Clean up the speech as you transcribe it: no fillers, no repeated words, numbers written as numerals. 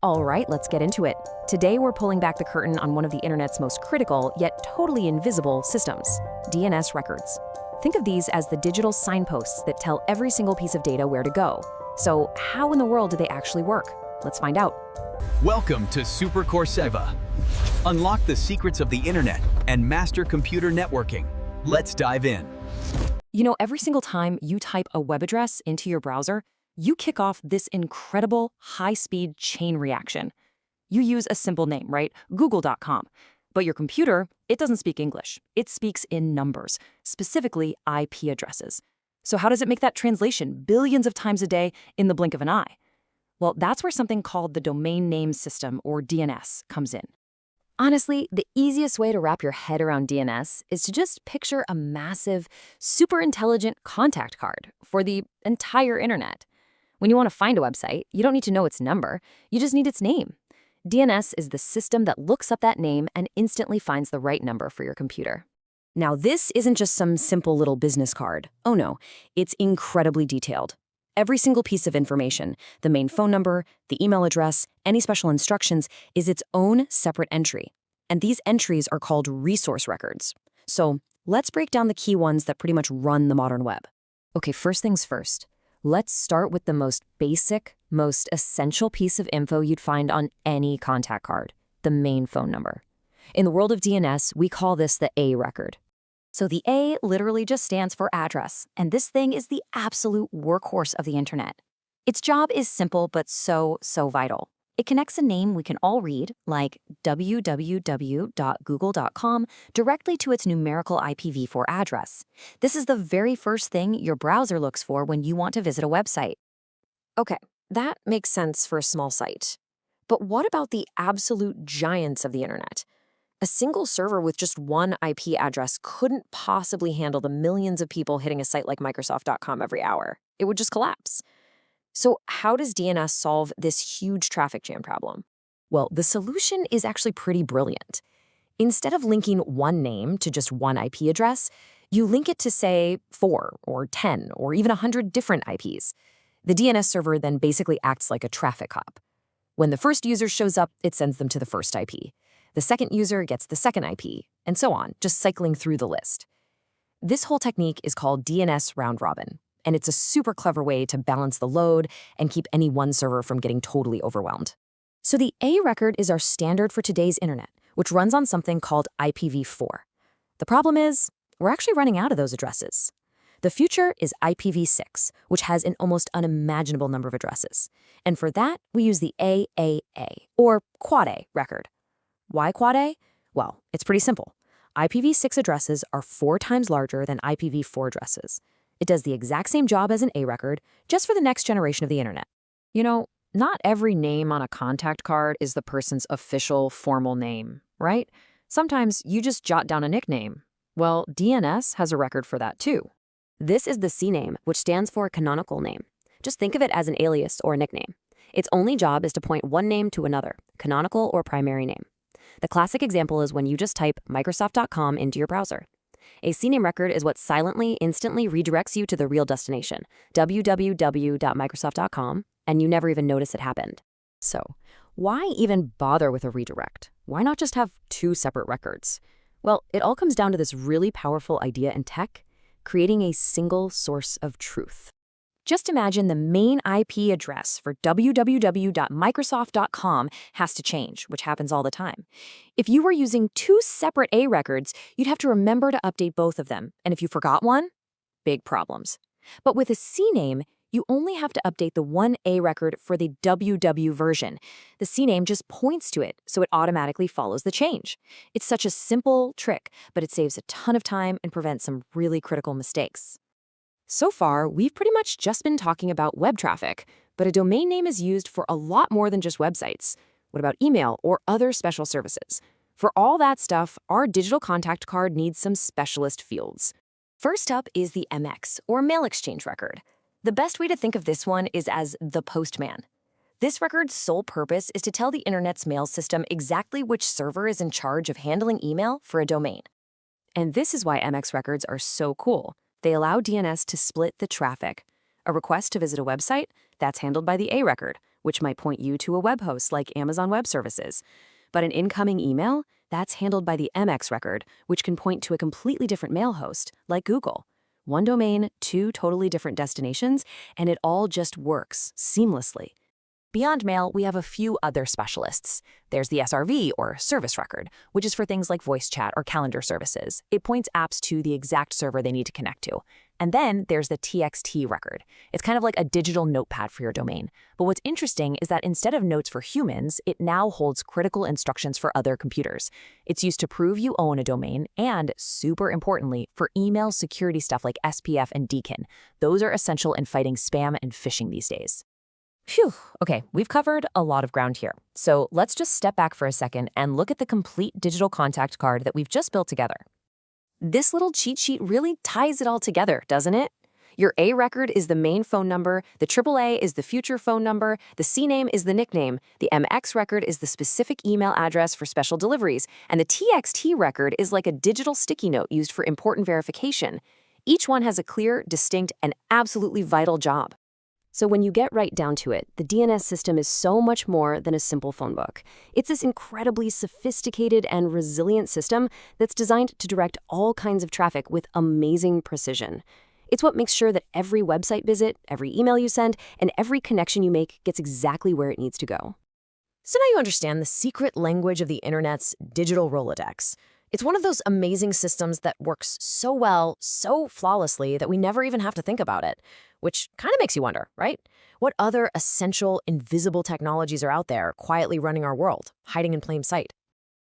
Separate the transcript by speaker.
Speaker 1: All right, let's get into it. Today we're pulling back the curtain on one of the internet's most critical, yet totally invisible systems, DNS records. Think of these as the digital signposts that tell every single piece of data where to go. So how in the world do they actually work? Let's find out.
Speaker 2: Welcome to Super Courseva. Unlock the secrets of the internet and master computer networking. Let's dive in.
Speaker 1: You know, every single time you type a web address into your browser, you kick off this incredible high-speed chain reaction. You use a simple name, right? Google.com. But your computer, it doesn't speak English. It speaks in numbers, specifically IP addresses. So how does it make that translation billions of times a day in the blink of an eye? Well, that's where something called the domain name system, or DNS, comes in. Honestly, the easiest way to wrap your head around DNS is to just picture a massive, super intelligent contact card for the entire internet. When you want to find a website, you don't need to know its number, you just need its name. DNS is the system that looks up that name and instantly finds the right number for your computer. Now, this isn't just some simple little business card. Oh no, it's incredibly detailed. Every single piece of information, the main phone number, the email address, any special instructions, is its own separate entry. And these entries are called resource records. So let's break down the key ones that pretty much run the modern web. Okay, first things first. Let's start with the most basic, most essential piece of info you'd find on any contact card, the main phone number. In the world of DNS, we call this the A record. So the A literally just stands for address, and this thing is the absolute workhorse of the internet. Its job is simple but so vital. It connects a name we can all read, like www.google.com, directly to its numerical IPv4 address. This is the very first thing your browser looks for when you want to visit a website. Okay, that makes sense for a small site. But what about the absolute giants of the internet? A single server with just one IP address couldn't possibly handle the millions of people hitting a site like Microsoft.com every hour. It would just collapse. So how does DNS solve this huge traffic jam problem? Well, the solution is actually pretty brilliant. Instead of linking one name to just one IP address, you link it to, say, 4 or 10 or even 100 different IPs. The DNS server then basically acts like a traffic cop. When the first user shows up, it sends them to the first IP. The second user gets the second IP, and so on, just cycling through the list. This whole technique is called DNS round robin, and it's a super clever way to balance the load and keep any one server from getting totally overwhelmed. So the A record is our standard for today's internet, which runs on something called IPv4. The problem is, we're actually running out of those addresses. The future is IPv6, which has an almost unimaginable number of addresses. And for that, we use the AAA, or Quad A record. Why Quad A? Well, it's pretty simple. IPv6 addresses are 4 times larger than IPv4 addresses. It does the exact same job as an A record, just for the next generation of the internet. You know, not every name on a contact card is the person's official formal name, right? Sometimes you just jot down a nickname. Well, DNS has a record for that too. This is the CNAME, which stands for canonical name. Just think of it as an alias or a nickname. Its only job is to point one name to another, canonical or primary name. The classic example is when you just type Microsoft.com into your browser. A CNAME record is what silently, instantly redirects you to the real destination, www.microsoft.com, and you never even notice it happened. So, why even bother with a redirect? Why not just have 2 separate records? Well, it all comes down to this really powerful idea in tech, creating a single source of truth. Just imagine the main IP address for www.microsoft.com has to change, which happens all the time. If you were using 2 separate A records, you'd have to remember to update both of them. And if you forgot one, big problems. But with a CNAME, you only have to update the one A record for the WW version. The CNAME just points to it, so it automatically follows the change. It's such a simple trick, but it saves a ton of time and prevents some really critical mistakes. So far, we've pretty much just been talking about web traffic, but a domain name is used for a lot more than just websites. What about email or other special services? For all that stuff, our digital contact card needs some specialist fields. First up is the MX, or mail exchange record. The best way to think of this one is as the postman. This record's sole purpose is to tell the internet's mail system exactly which server is in charge of handling email for a domain. And this is why MX records are so cool. They allow DNS to split the traffic. A request to visit a website, that's handled by the A record, which might point you to a web host like Amazon Web Services. But an incoming email, that's handled by the MX record, which can point to a completely different mail host, like Google. One domain, two totally different destinations, and it all just works seamlessly. Beyond mail, we have a few other specialists. There's the SRV, or service record, which is for things like voice chat or calendar services. It points apps to the exact server they need to connect to. And then there's the TXT record. It's kind of like a digital notepad for your domain. But what's interesting is that instead of notes for humans, it now holds critical instructions for other computers. It's used to prove you own a domain and, super importantly, for email security stuff like SPF and DKIM. Those are essential in fighting spam and phishing these days. Phew, okay, we've covered a lot of ground here. So let's just step back for a second and look at the complete digital contact card that we've just built together. This little cheat sheet really ties it all together, doesn't it? Your A record is the main phone number, the AAA is the future phone number, the CNAME is the nickname, the MX record is the specific email address for special deliveries, and the TXT record is like a digital sticky note used for important verification. Each one has a clear, distinct, and absolutely vital job. So when you get right down to it, the DNS system is so much more than a simple phone book. It's this incredibly sophisticated and resilient system that's designed to direct all kinds of traffic with amazing precision. It's what makes sure that every website visit, every email you send, and every connection you make gets exactly where it needs to go. So now you understand the secret language of the internet's digital Rolodex. It's one of those amazing systems that works so well, so flawlessly that we never even have to think about it, which kind of makes you wonder, right? What other essential, invisible technologies are out there quietly running our world, hiding in plain sight?